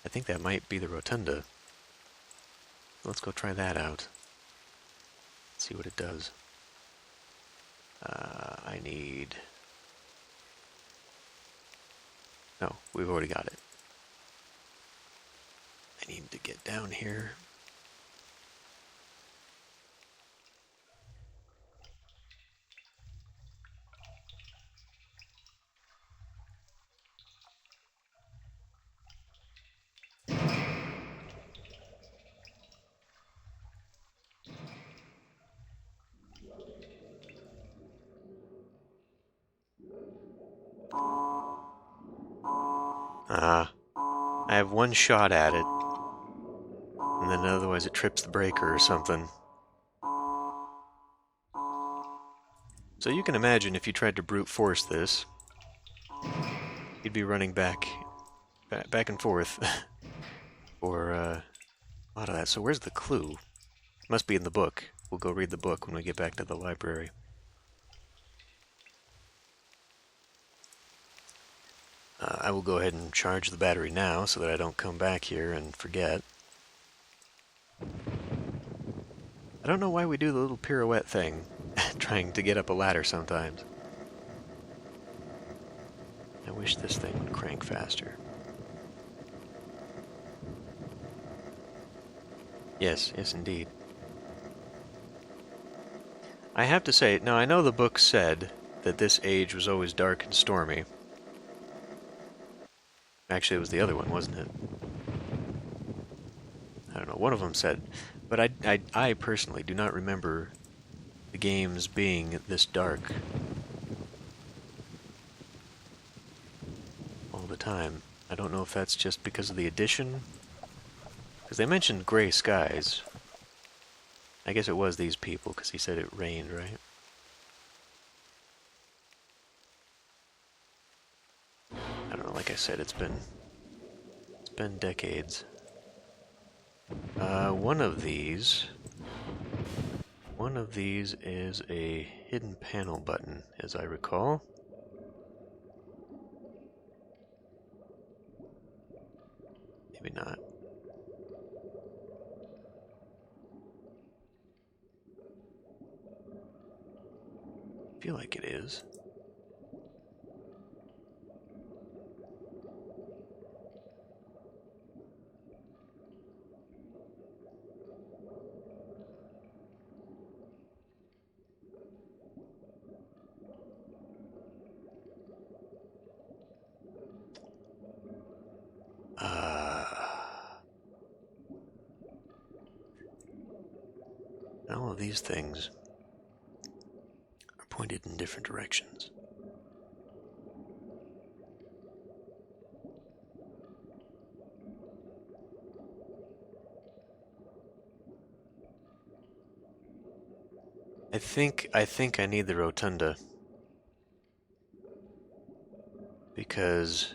I think that might be the rotunda. Let's go try that out. See what it does. I need... No, we've already got it. I need to get down here. I have one shot at it, and then otherwise it trips the breaker or something. So you can imagine if you tried to brute force this, you'd be running back and forth for a lot of that. So where's the clue? Must be in the book. We'll go read the book when we get back to the library. I will go ahead and charge the battery now so that I don't come back here and forget. I don't know why we do the little pirouette thing, trying to get up a ladder sometimes. I wish this thing would crank faster. Yes, yes indeed. I have to say, now I know the book said that this age was always dark and stormy. Actually, it was the other one, wasn't it? I don't know, one of them said. But I personally do not remember the games being this dark all the time. I don't know if that's just because of the edition. Because they mentioned gray skies. I guess it was these people, because he said it rained, right? I don't know, like I said, it's been decades. One of these is a hidden panel button, as I recall. Maybe not. I feel like it is. All of these things are pointed in different directions. I think I need the rotunda because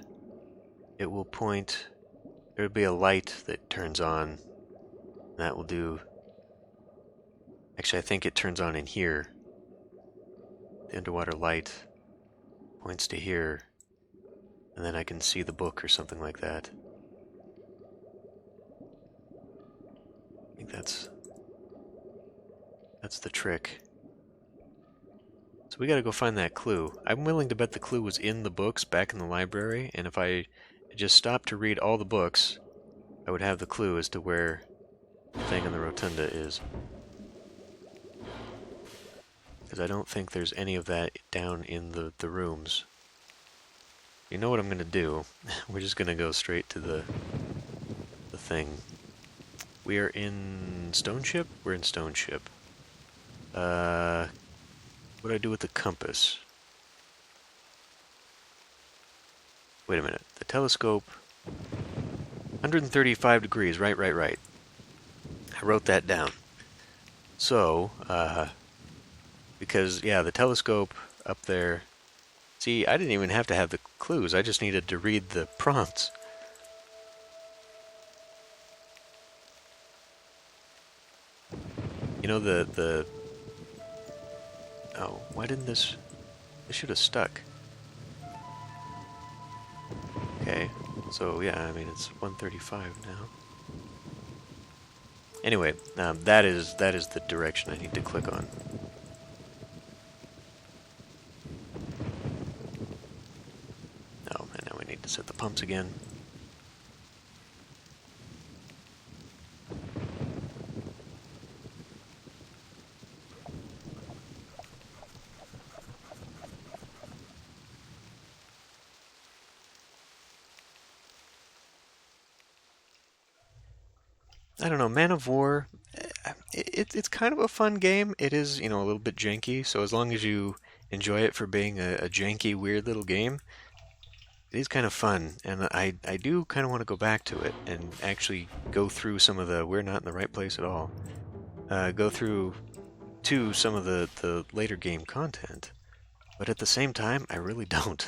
it will point. There will be a light that turns on. That will do. Actually, I think it turns on in here. The underwater light points to here, and then I can see the book or something like that. I think that's the trick. So we gotta go find that clue. I'm willing to bet the clue was in the books back in the library, and if I just stopped to read all the books, I would have the clue as to where the thing on the rotunda is. Because I don't think there's any of that down in the rooms. You know what I'm gonna do? We're just gonna go straight to the thing. We are in Stone Ship? We're in Stone Ship. What do I do with the compass? Wait a minute. The telescope. 135 degrees. Right. I wrote that down. So, because, yeah, the telescope up there... See, I didn't even have to have the clues. I just needed to read the prompts. You know, the... Oh, why didn't this... This should have stuck. Okay. So yeah, I mean it's 135 now. Anyway, that is the direction I need to click on. Oh, and now we need to set the pumps again. I don't know, Man of War, it's kind of a fun game. It is, a little bit janky, so as long as you enjoy it for being a janky, weird little game, it is kind of fun. And I do kind of want to go back to it and actually go through some of the, we're not in the right place at all, go through to some of the later game content. But at the same time, I really don't.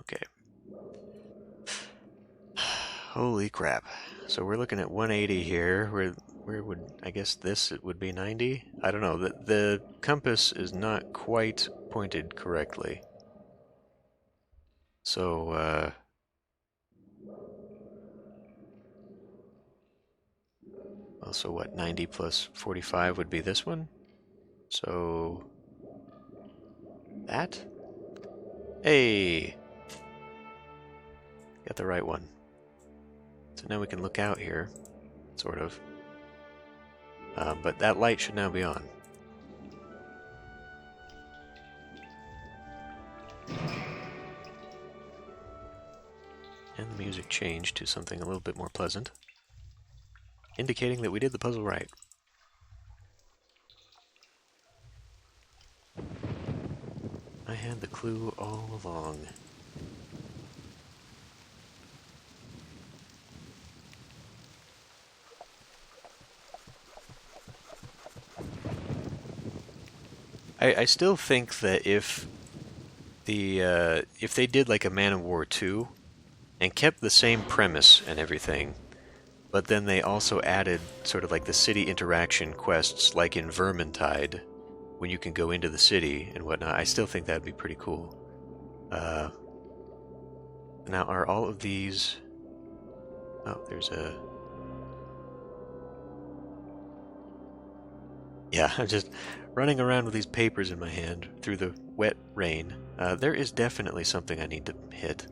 Okay. Holy crap. So we're looking at 180 here. Where would, I guess this it would be 90? I don't know. The compass is not quite pointed correctly. So, well, so what, 90 plus 45 would be this one? So, that? Hey! Got the right one. So now we can look out here, sort of. But that light should now be on. And the music changed to something a little bit more pleasant, indicating that we did the puzzle right. I had the clue all along. I still think that if they did like a Man of War 2 and kept the same premise and everything, but then they also added sort of like the city interaction quests like in Vermintide, when you can go into the city and whatnot, I still think that'd be pretty cool. Now, are all of these... Oh, there's a... Yeah, I'm just running around with these papers in my hand through the wet rain. There is definitely something I need to hit.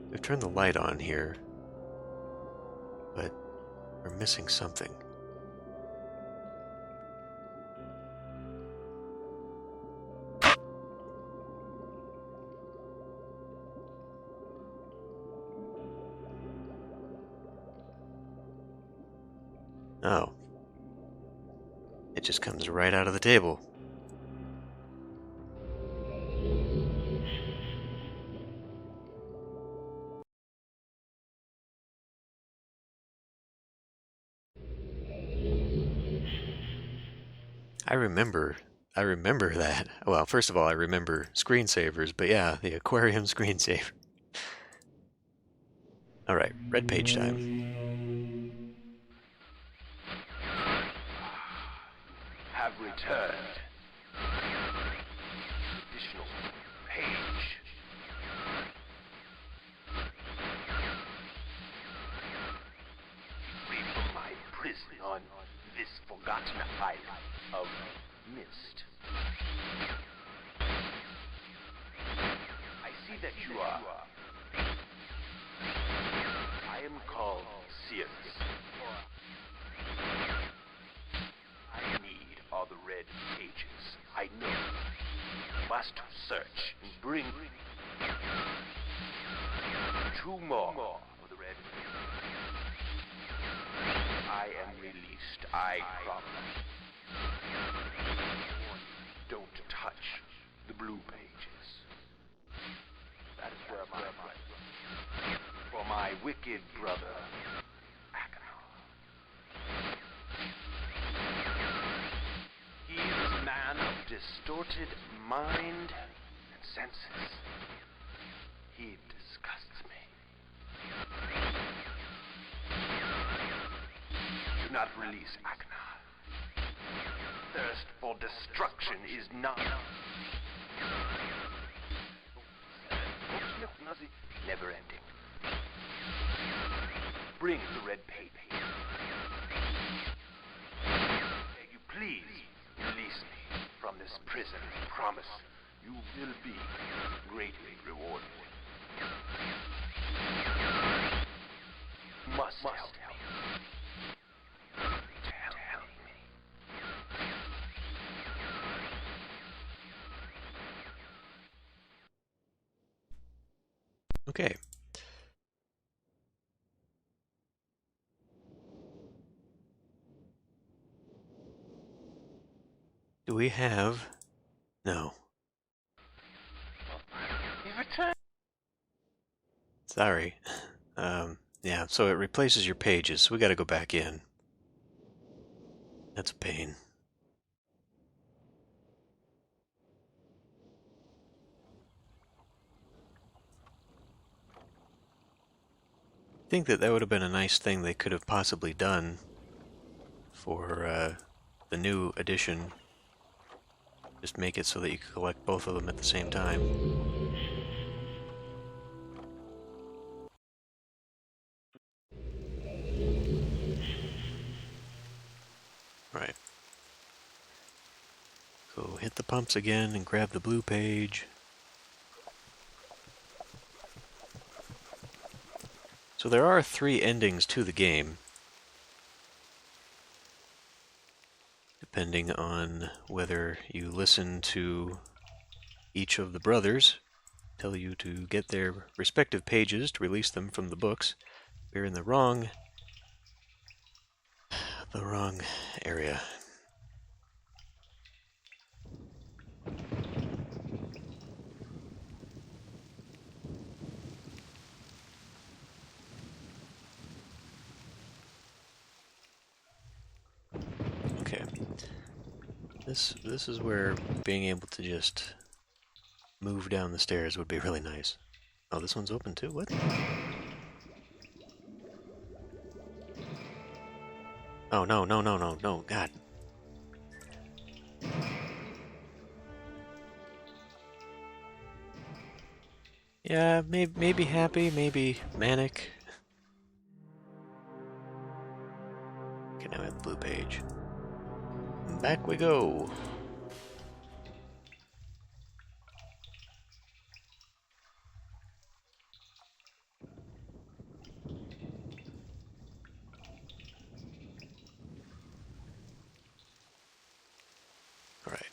We've turned the light on here, but we're missing something. Oh. It just comes right out of the table. I remember that. Well, first of all, I remember screensavers, but yeah, the aquarium screensaver. Alright, red page time. Have returned. Additional page. Free from my prison on this forgotten island of Mist. I see that you are. I am called Sirius. I need all the red pages. I know. Must search and bring 2 more of the red pages. I am released, I promise. Don't touch the blue pages. That is where for my wicked brother, he is a man of distorted mind and senses. He disgusts me. not release Aknar. Thirst for destruction is not never ending. Bring the red page. Beg you, please release me from this prison. I promise you will be greatly rewarded. Must help me. Tell me. Okay. Do we have... No. You've returned. Sorry. Yeah, so it replaces your pages, so we gotta go back in. That's a pain. I think that would have been a nice thing they could have possibly done for the new edition. Just make it so that you can collect both of them at the same time. Right. So hit the pumps again and grab the blue page. So there are 3 endings to the game, depending on whether you listen to each of the brothers tell you to get their respective pages to release them from the books. We're in the wrong area. Okay. This is where being able to just move down the stairs would be really nice. Oh, this one's open too? What? Oh, no, no, no, no, no, God. Yeah, maybe happy, maybe manic. Okay, now we have the blue page. Back we go. Alright.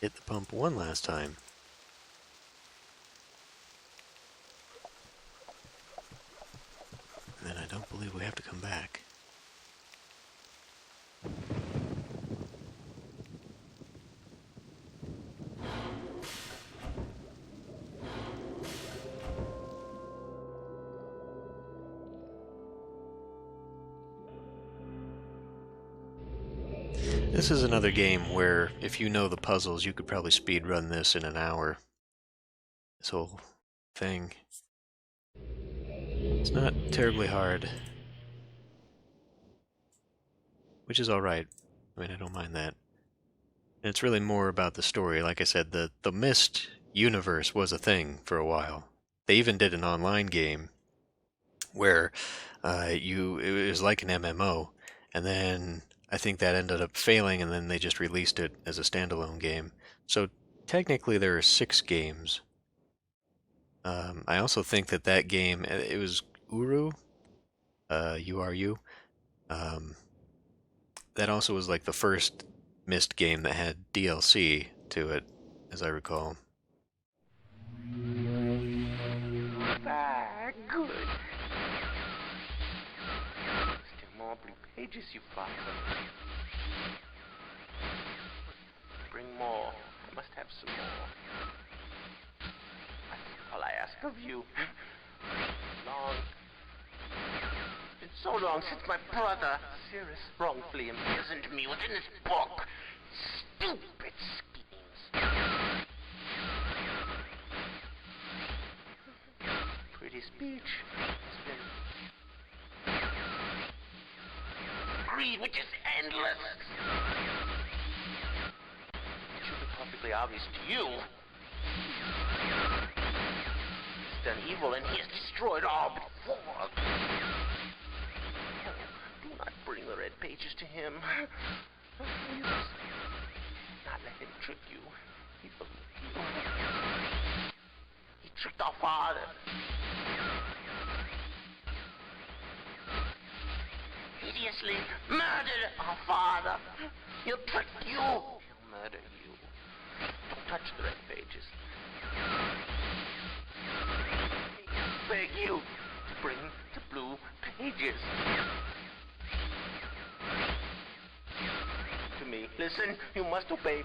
Hit the pump one last time. And then I don't believe we have to come back. This is another game where, if you know the puzzles, you could probably speedrun this in an hour. This whole thing. It's not terribly hard. Which is alright. I mean, I don't mind that. And it's really more about the story. Like I said, the Myst universe was a thing for a while. They even did an online game where it was like an MMO, and then I think that ended up failing, and then they just released it as a standalone game. So technically there are 6 games. I also think that game, it was Uru, URU. That also was like the first Myst game that had DLC to it, as I recall. Ah, good. Still more blue pages, you bastard. Bring more. I must have some more. That's all I ask of you. Long. It's been so long since my brother, Cirrus, wrongfully imprisoned me within this book. Stupid schemes. Pretty speech. It's been read, which is endless. It should be perfectly obvious to you. He's done evil and he has destroyed all before. Do not bring the red pages to him. You must not let him trick you. He believed you. He tricked our father. Hideously murdered our father. He'll trick you. He'll murder you. Don't touch the red pages. I beg you to bring the blue pages. To me. Listen, you must obey me.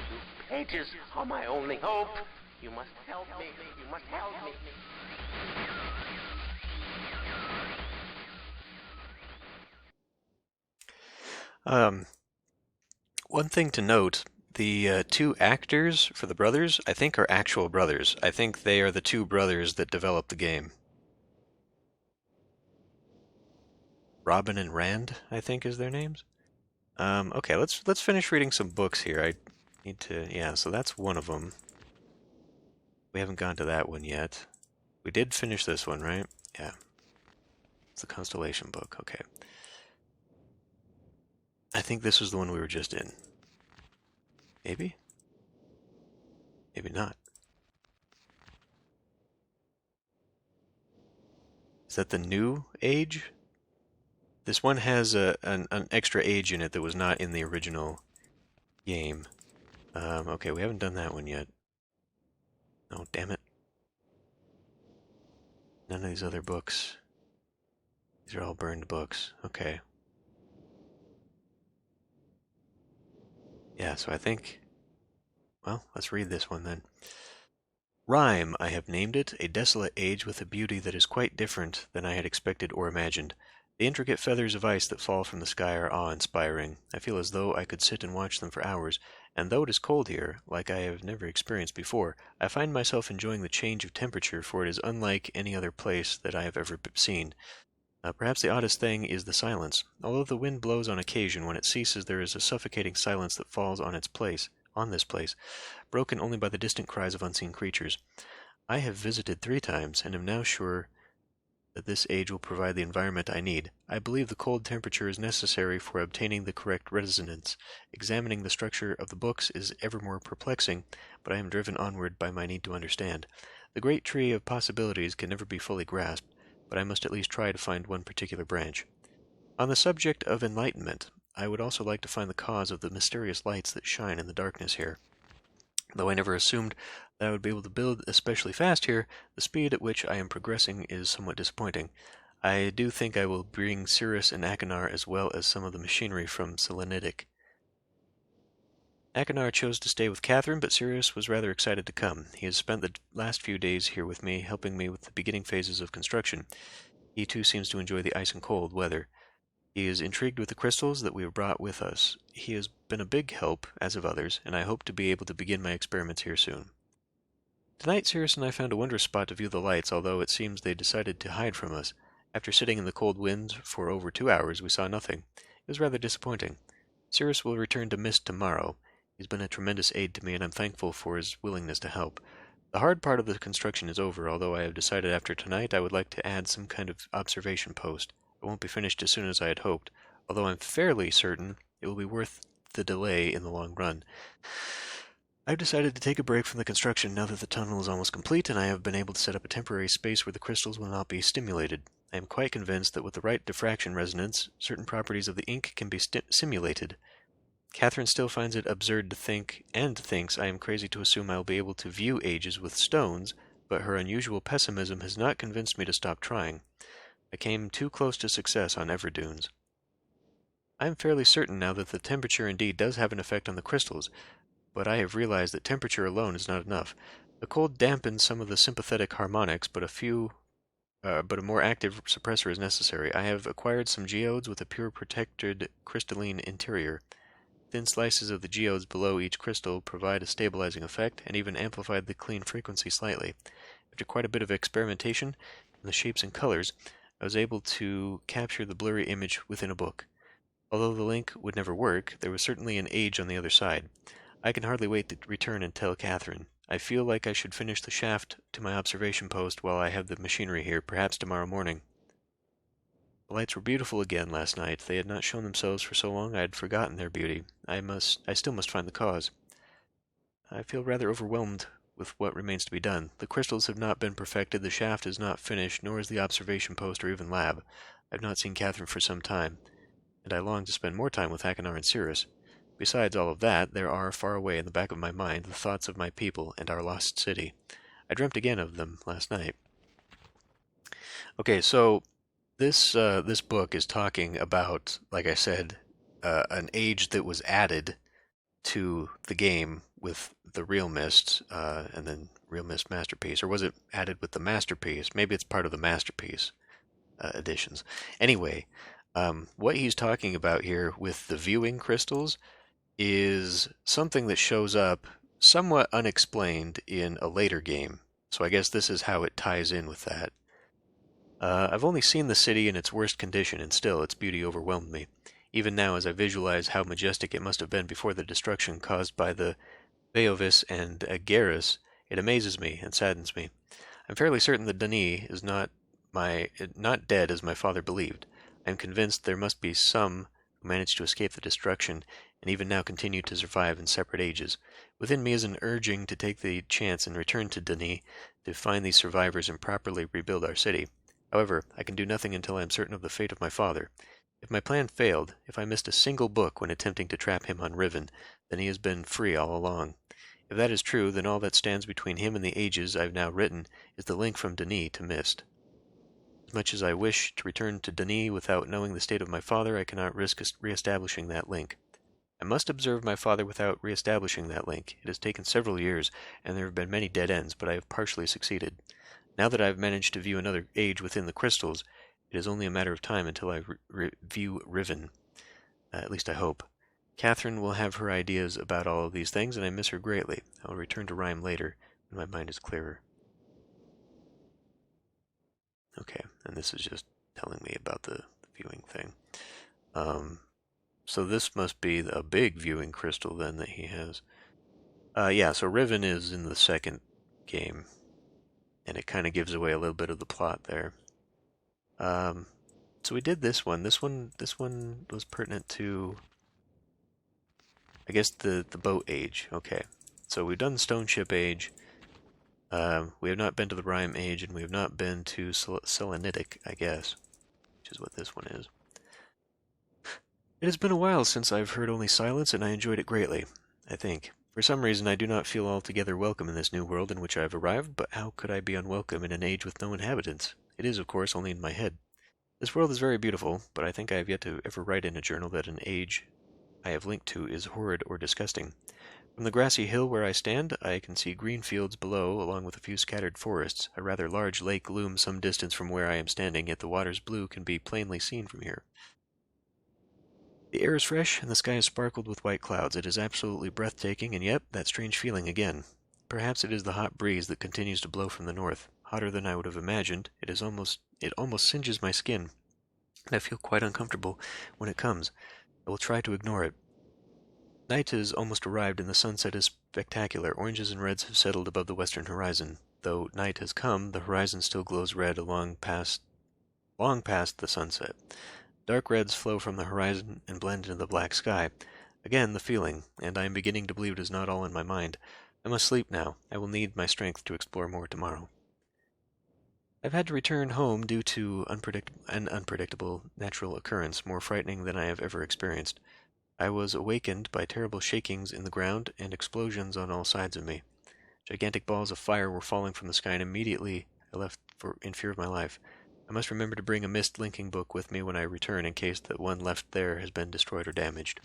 Blue pages are my only hope. You must help me. You must help me. One thing to note, the two actors for the brothers, I think, are actual brothers. I think they are the two brothers that developed the game. Robin and Rand, I think, is their names. Okay, let's finish reading some books here. I need to, yeah, so that's one of them. We haven't gone to that one yet. We did finish this one, right? Yeah. It's the Constellation book, okay. I think this was the one we were just in. Maybe? Maybe not. Is that the new age? This one has an extra age in it that was not in the original game. Okay, we haven't done that one yet. Oh, damn it. None of these other books. These are all burned books. Okay. Yeah, so I think... Well, let's read this one then. Rime, I have named it, a desolate age with a beauty that is quite different than I had expected or imagined. The intricate feathers of ice that fall from the sky are awe-inspiring. I feel as though I could sit and watch them for hours, and though it is cold here, like I have never experienced before, I find myself enjoying the change of temperature, for it is unlike any other place that I have ever seen. Perhaps the oddest thing is the silence. Although the wind blows on occasion, when it ceases there is a suffocating silence that falls on this place, broken only by the distant cries of unseen creatures. I have visited 3 times, and am now sure that this age will provide the environment I need. I believe the cold temperature is necessary for obtaining the correct resonance. Examining the structure of the books is ever more perplexing, but I am driven onward by my need to understand. The great tree of possibilities can never be fully grasped, but I must at least try to find one particular branch. On the subject of enlightenment, I would also like to find the cause of the mysterious lights that shine in the darkness here. Though I never assumed that I would be able to build especially fast here, the speed at which I am progressing is somewhat disappointing. I do think I will bring Cirrus and Achenar as well as some of the machinery from Selenitic. Achenar chose to stay with Catherine, but Cirrus was rather excited to come. He has spent the last few days here with me, helping me with the beginning phases of construction. He too seems to enjoy the ice and cold weather. He is intrigued with the crystals that we have brought with us. He has been a big help, as have others, and I hope to be able to begin my experiments here soon. Tonight Cirrus and I found a wondrous spot to view the lights, although it seems they decided to hide from us. After sitting in the cold wind for over 2 hours, we saw nothing. It was rather disappointing. Cirrus will return to Myst tomorrow. He's been a tremendous aid to me, and I'm thankful for his willingness to help. The hard part of the construction is over, although I have decided after tonight I would like to add some kind of observation post. It won't be finished as soon as I had hoped, although I'm fairly certain it will be worth the delay in the long run. I've decided to take a break from the construction now that the tunnel is almost complete, and I have been able to set up a temporary space where the crystals will not be stimulated. I am quite convinced that with the right diffraction resonance, certain properties of the ink can be simulated. Catherine still finds it absurd to think, and thinks I am crazy to assume I will be able to view ages with stones, but her unusual pessimism has not convinced me to stop trying. I came too close to success on Everdunes. I am fairly certain now that the temperature indeed does have an effect on the crystals, but I have realized that temperature alone is not enough. The cold dampens some of the sympathetic harmonics, but a more active suppressor is necessary. I have acquired some geodes with a pure protected crystalline interior. Thin slices of the geodes below each crystal provide a stabilizing effect, and even amplified the clean frequency slightly. After quite a bit of experimentation, and the shapes and colors, I was able to capture the blurry image within a book. Although the link would never work, there was certainly an age on the other side. I can hardly wait to return and tell Catherine. I feel like I should finish the shaft to my observation post while I have the machinery here, perhaps tomorrow morning. The lights were beautiful again last night. They had not shown themselves for so long I had forgotten their beauty. I still must find the cause. I feel rather overwhelmed with what remains to be done. The crystals have not been perfected, the shaft is not finished, nor is the observation post or even lab. I have not seen Catherine for some time, and I long to spend more time with Hakenar and Cirrus. Besides all of that, there are, far away in the back of my mind, the thoughts of my people and our lost city. I dreamt again of them last night. Okay, so this book is talking about, like I said, an age that was added to the game with the realMyst, and then realMyst Masterpiece, or was it added with the Masterpiece? Maybe it's part of the Masterpiece editions. Anyway, what he's talking about here with the viewing crystals is something that shows up somewhat unexplained in a later game. So I guess this is how it ties in with that. I've only seen the city in its worst condition, and still its beauty overwhelmed me. Even now, as I visualize how majestic it must have been before the destruction caused by the Beovis and Agarus, it amazes me and saddens me. I'm fairly certain that Denis is not dead as my father believed. I am convinced there must be some who managed to escape the destruction, and even now continue to survive in separate ages. Within me is an urging to take the chance and return to Denis to find these survivors and properly rebuild our city. However, I can do nothing until I am certain of the fate of my father. If my plan failed, if I missed a single book when attempting to trap him on Riven, then he has been free all along. If that is true, then all that stands between him and the ages I've now written is the link from Denis to Myst. As much as I wish to return to Denis without knowing the state of my father, I cannot risk re-establishing that link. I must observe my father without re-establishing that link. It has taken several years, and there have been many dead ends, but I have partially succeeded. Now that I have managed to view another age within the crystals, it is only a matter of time until I view Riven. At least I hope. Catherine will have her ideas about all of these things, and I miss her greatly. I will return to Rhyme later, when my mind is clearer. Okay, and this is just telling me about the viewing thing. So this must be a big viewing crystal then that he has. Yeah, so Riven is in the second game, and it kind of gives away a little bit of the plot there. So we did this one. This one was pertinent to, I guess, the boat age. Okay, so we've done Stone Ship age. We have not been to the Rhyme age, and we have not been to Selenitic, I guess, which is what this one is. It has been a while since I've heard only silence, and I enjoyed it greatly, I think. For some reason I do not feel altogether welcome in this new world in which I have arrived, but how could I be unwelcome in an age with no inhabitants? It is, of course, only in my head. This world is very beautiful, but I think I have yet to ever write in a journal that an age I have linked to is horrid or disgusting. From the grassy hill where I stand, I can see green fields below, along with a few scattered forests. A rather large lake looms some distance from where I am standing, yet the water's blue can be plainly seen from here. The air is fresh, and the sky is sparkled with white clouds. It is absolutely breathtaking, and yet that strange feeling again. Perhaps it is the hot breeze that continues to blow from the north, hotter than I would have imagined. It almost singes my skin, and I feel quite uncomfortable when it comes. I will try to ignore it. Night has almost arrived, and the sunset is spectacular. Oranges and reds have settled above the western horizon. Though night has come, the horizon still glows red long past the sunset. Dark reds flow from the horizon and blend into the black sky. Again the feeling, and I am beginning to believe it is not all in my mind. I must sleep now. I will need my strength to explore more tomorrow. I've had to return home due to an unpredictable natural occurrence more frightening than I have ever experienced. I was awakened by terrible shakings in the ground and explosions on all sides of me. Gigantic balls of fire were falling from the sky, and immediately I left in fear of my life. I must remember to bring a Myst linking book with me when I return in case that one left there has been destroyed or damaged.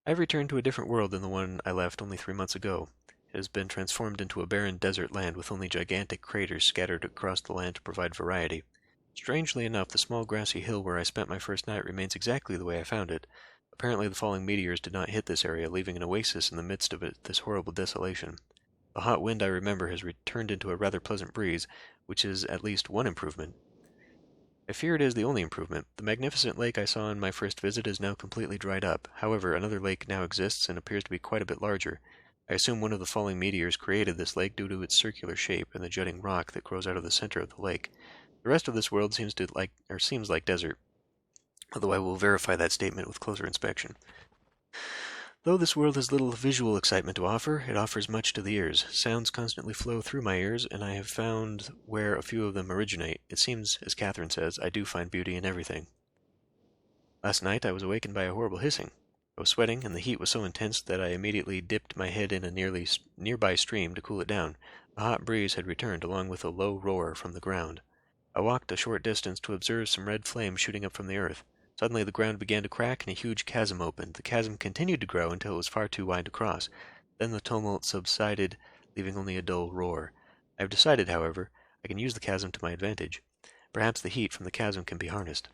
I have returned to a different world than the one I left only 3 months ago. It has been transformed into a barren desert land with only gigantic craters scattered across the land to provide variety. Strangely enough, the small grassy hill where I spent my first night remains exactly the way I found it. Apparently the falling meteors did not hit this area, leaving an oasis in the midst of this horrible desolation. The hot wind I remember has turned into a rather pleasant breeze, which is at least one improvement. I fear it is the only improvement. The magnificent lake I saw on my first visit is now completely dried up. However, another lake now exists and appears to be quite a bit larger. I assume one of the falling meteors created this lake due to its circular shape and the jutting rock that grows out of the center of the lake. The rest of this world seems like desert, although I will verify that statement with closer inspection. Though this world has little visual excitement to offer, it offers much to the ears. Sounds constantly flow through my ears, and I have found where a few of them originate. It seems, as Catherine says, I do find beauty in everything. Last night I was awakened by a horrible hissing. I was sweating, and the heat was so intense that I immediately dipped my head in a nearby stream to cool it down. A hot breeze had returned, along with a low roar from the ground. I walked a short distance to observe some red flames shooting up from the earth. Suddenly the ground began to crack and a huge chasm opened. The chasm continued to grow until it was far too wide to cross. Then the tumult subsided, leaving only a dull roar. I have decided, however, I can use the chasm to my advantage. Perhaps the heat from the chasm can be harnessed.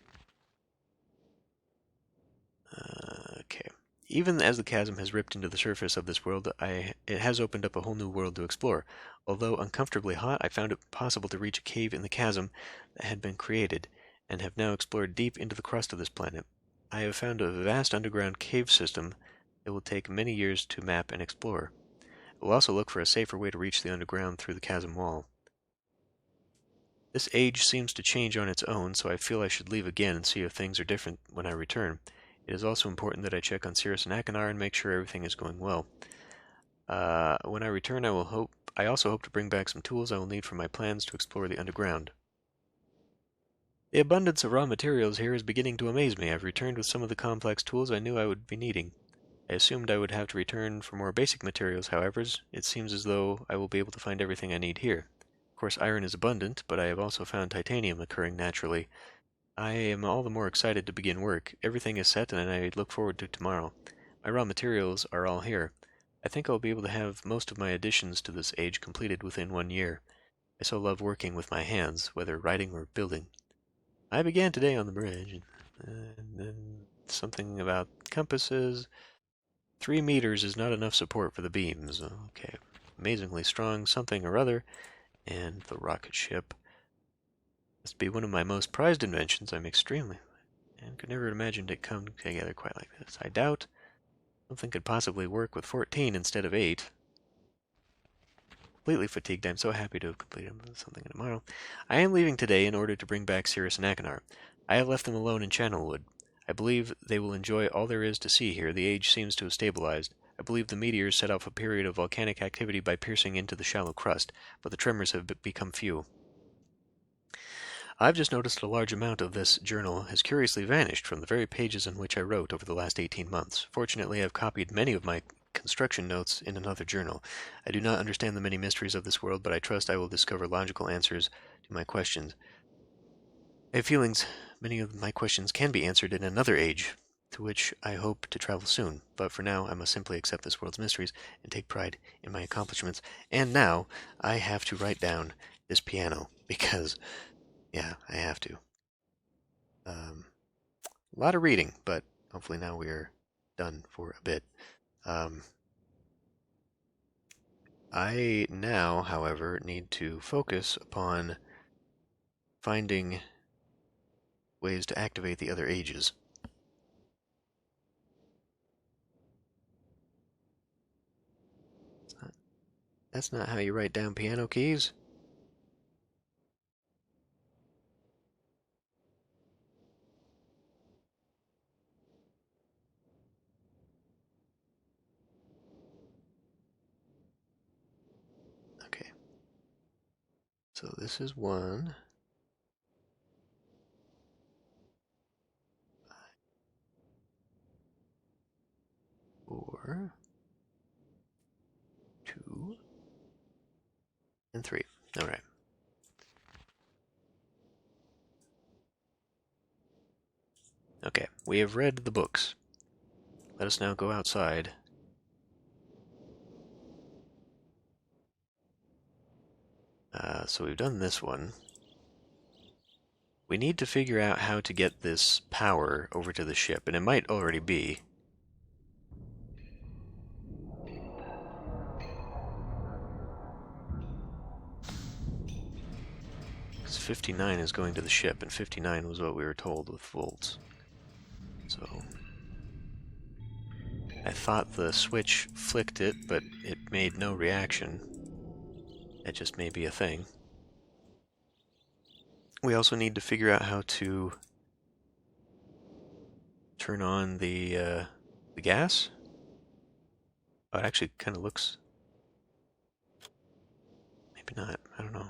Okay. Even as the chasm has ripped into the surface of this world, it has opened up a whole new world to explore. Although uncomfortably hot, I found it possible to reach a cave in the chasm that had been created, and have now explored deep into the crust of this planet. I have found a vast underground cave system that will take many years to map and explore. I will also look for a safer way to reach the underground through the chasm wall. This age seems to change on its own, so I feel I should leave again and see if things are different when I return. It is also important that I check on Cirrus and Achenar and make sure everything is going well. When I return, I also hope to bring back some tools I will need for my plans to explore the underground. The abundance of raw materials here is beginning to amaze me. I've returned with some of the complex tools I knew I would be needing. I assumed I would have to return for more basic materials, however. It seems as though I will be able to find everything I need here. Of course, iron is abundant, but I have also found titanium occurring naturally. I am all the more excited to begin work. Everything is set, and I look forward to tomorrow. My raw materials are all here. I think I'll be able to have most of my additions to this age completed within 1 year. I so love working with my hands, whether writing or building. I began today on the bridge, and then something about compasses. 3 meters is not enough support for the beams. Okay. Amazingly strong something or other, and the rocket ship. Must be one of my most prized inventions. I'm extremely, and could never have imagined it come together quite like this. I doubt something could possibly work with 14 instead of 8. Completely fatigued, I'm so happy to have completed something tomorrow. I am leaving today in order to bring back Cirrus and Achenar. I have left them alone in Channelwood. I believe they will enjoy all there is to see here. The age seems to have stabilized. I believe the meteors set off a period of volcanic activity by piercing into the shallow crust, but the tremors have become few. I've just noticed a large amount of this journal has curiously vanished from the very pages in which I wrote over the last 18 months. Fortunately, I've copied many of my construction notes in another journal. I do not understand the many mysteries of this world, but I trust I will discover logical answers to my questions. I have feelings many of my questions can be answered in another age, to which I hope to travel soon. But for now, I must simply accept this world's mysteries and take pride in my accomplishments. And now, I have to write down this piano, because... yeah, I have to. A lot of reading, but hopefully now we're done for a bit. I now, however, need to focus upon finding ways to activate the other ages. That's not how you write down piano keys. Okay. So this is 1. 4, 2, and 3. All right. Okay, we have read the books. Let us now go outside. So we've done this one. We need to figure out how to get this power over to the ship, and it might already be. Because 59 is going to the ship, and 59 was what we were told with volts. So I thought the switch flicked it, but it made no reaction. That just may be a thing. We also need to figure out how to turn on the gas. Oh, it actually kind of looks... Maybe not. I don't know.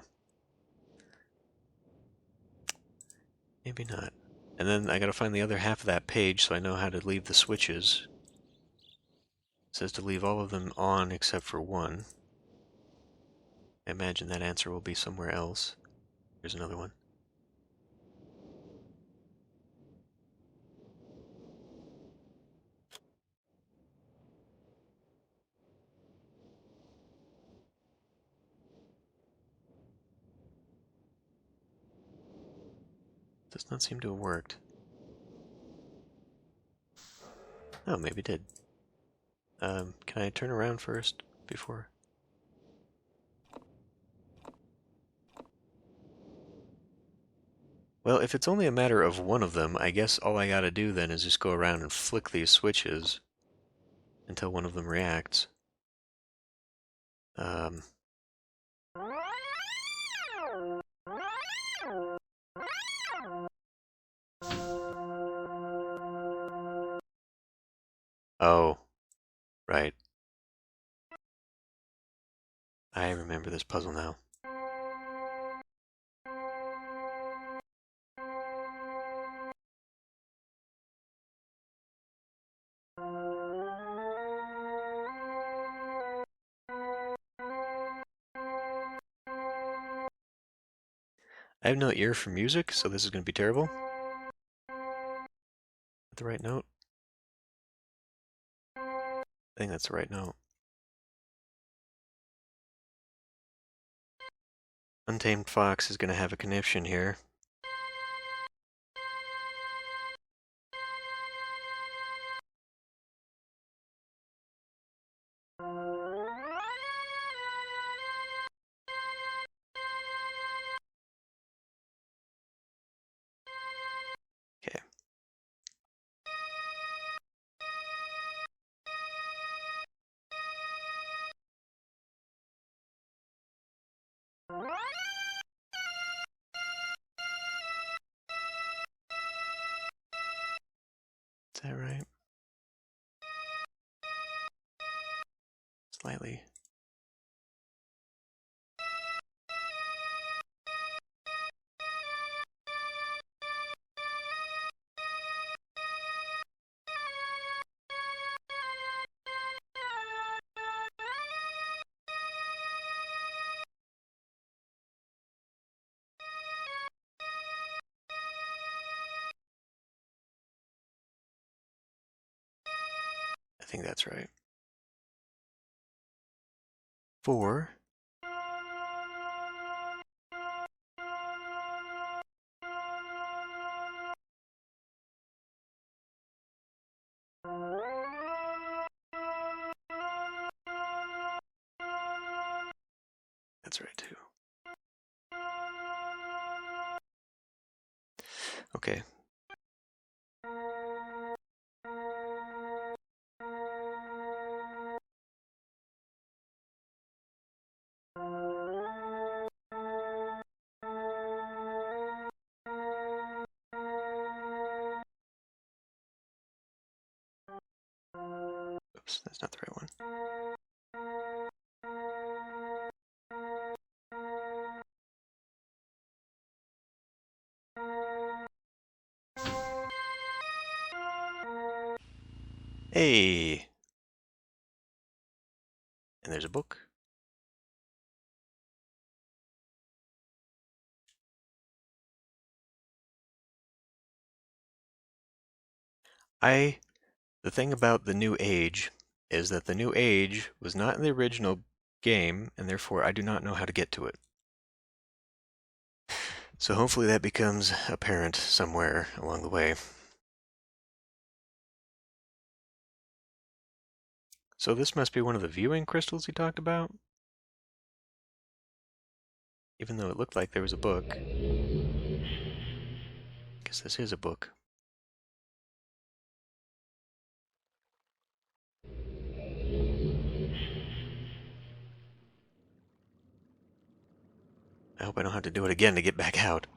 Maybe not. And then I gotta find the other half of that page so I know how to leave the switches. It says to leave all of them on except for one. I imagine that answer will be somewhere else. Here's another one. Does not seem to have worked. Oh, maybe it did. Can I turn around first before? Well, if it's only a matter of one of them, I guess all I gotta do then is just go around and flick these switches until one of them reacts. Um, oh, right. I remember this puzzle now. I have no ear for music, so this is going to be terrible. At the right note? I think that's the right note. Untamed Fox is going to have a conniption here. Okay. Is that right? Slightly. I think that's right. 4. That's right too. Okay. Oops, that's not the right one. Hey! And there's a book. The thing about the New Age is that the New Age was not in the original game, and therefore I do not know how to get to it. So hopefully that becomes apparent somewhere along the way. So this must be one of the viewing crystals he talked about? even though it looked like there was a book. Guess this is a book. I hope I don't have to do it again to get back out.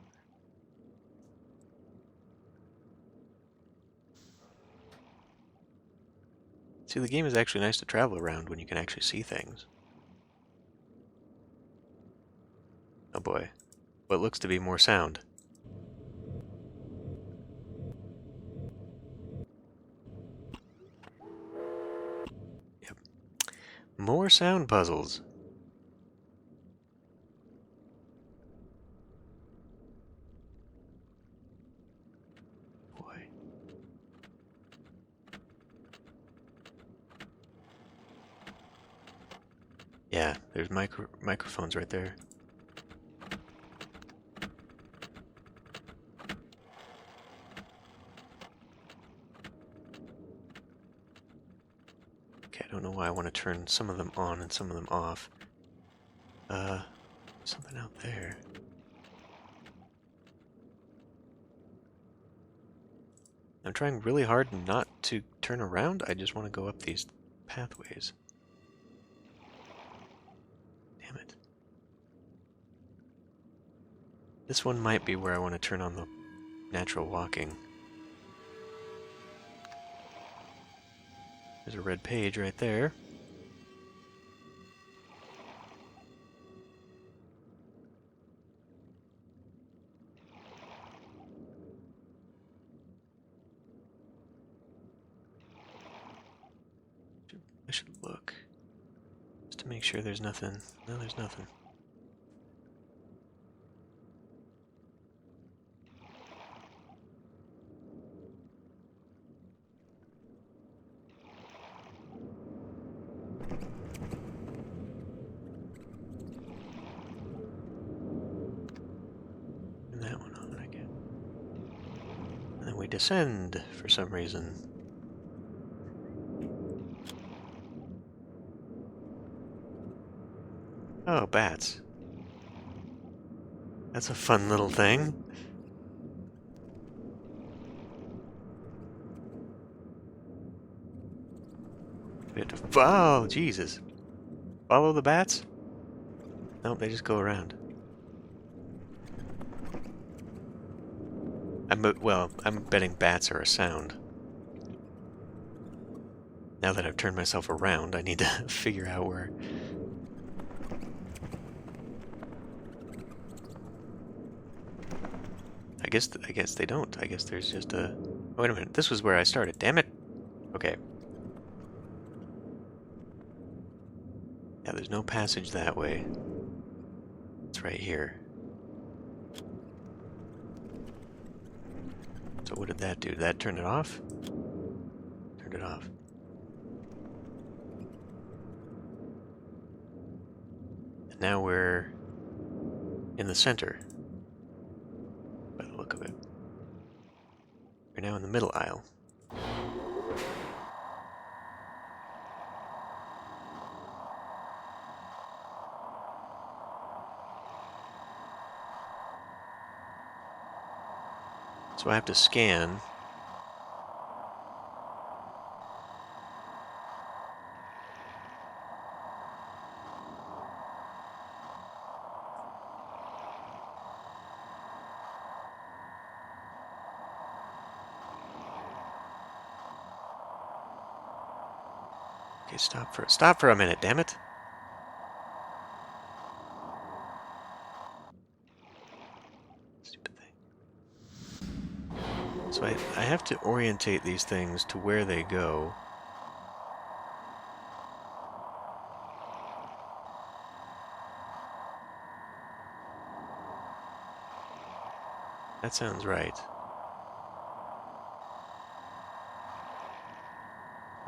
See, the game is actually nice to travel around when you can actually see things. Oh boy. What looks to be more sound. Yep. More sound puzzles. Boy. Yeah, there's microphones right there. Okay, I don't know why I want to turn some of them on and some of them off. Something out there. I'm trying really hard not to turn around. I just want to go up these pathways. Damn it. This one might be where I want to turn on the natural walking. There's a red page right there. I should look. Just to make sure there's nothing. No, there's nothing. And that one on again. And then we descend for some reason. Oh, bats. That's a fun little thing. Oh, Jesus. Follow the bats? Nope, they just go around. I'm betting bats are a sound. Now that I've turned myself around, I need to figure out where... I guess they don't. I guess there's just a... Oh, wait a minute, this was where I started. Damn it! Okay. Yeah, there's no passage that way. It's right here. So what did that do? Did that turn it off? Turned it off. And now we're in the center, by the look of it. We're now in the middle aisle. So I have to scan. Okay, stop for a minute, damn it. Stupid thing. So I have to orientate these things to where they go. That sounds right.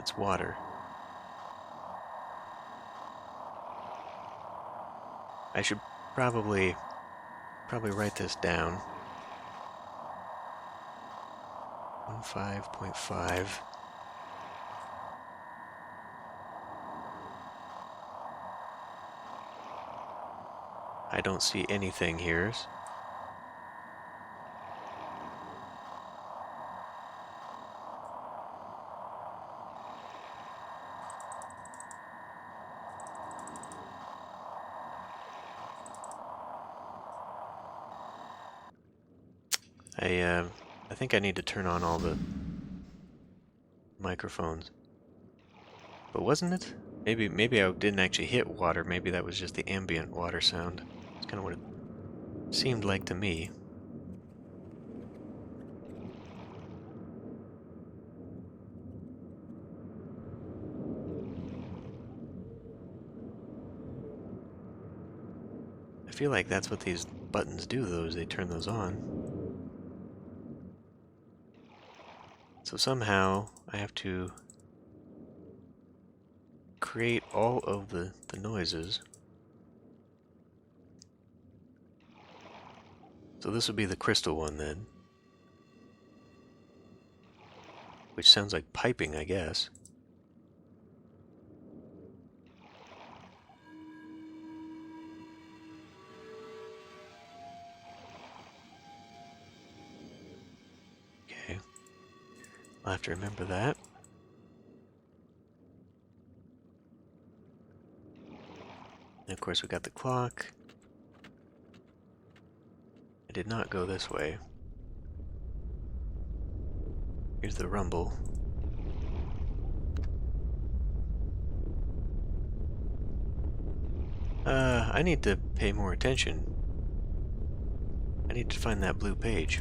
It's water. I should probably write this down. 15.5. I don't see anything here. I think I need to turn on all the microphones. But wasn't it? Maybe I didn't actually hit water. Maybe that was just the ambient water sound. It's kind of what it seemed like to me. I feel like that's what these buttons do, though, is they turn those on. So somehow I have to create all of the noises. So this would be the crystal one then. Which sounds like piping, I guess. Okay. I'll have to remember that. And of course we got the clock. I did not go this way. Here's the rumble. I need to pay more attention. I need to find that blue page.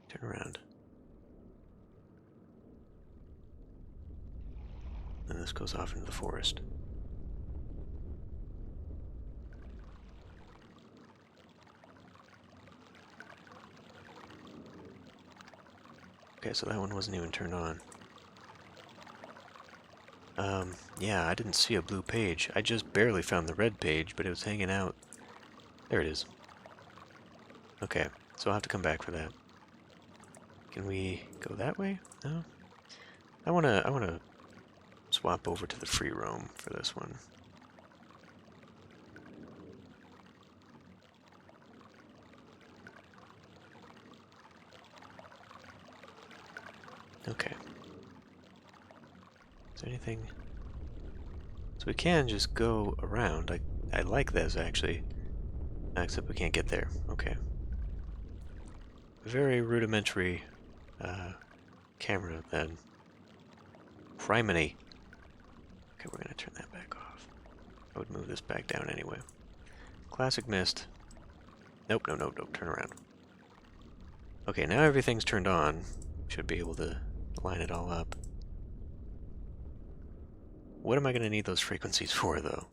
Turn around. And this goes off into the forest. Okay, so that one wasn't even turned on. Yeah, I didn't see a blue page. I just barely found the red page, but it was hanging out. There it is. Okay, so I'll have to come back for that. Can we go that way? No? I wanna swap over to the free roam for this one. Okay. Is there anything? So we can just go around. I like this, actually. Except we can't get there. Okay. Very rudimentary camera, then. Criminy. Okay, we're gonna turn that back off. I would move this back down anyway. Classic Myst. Nope, no, turn around. Okay, now everything's turned on. Should be able to line it all up. What am I going to need those frequencies for, though?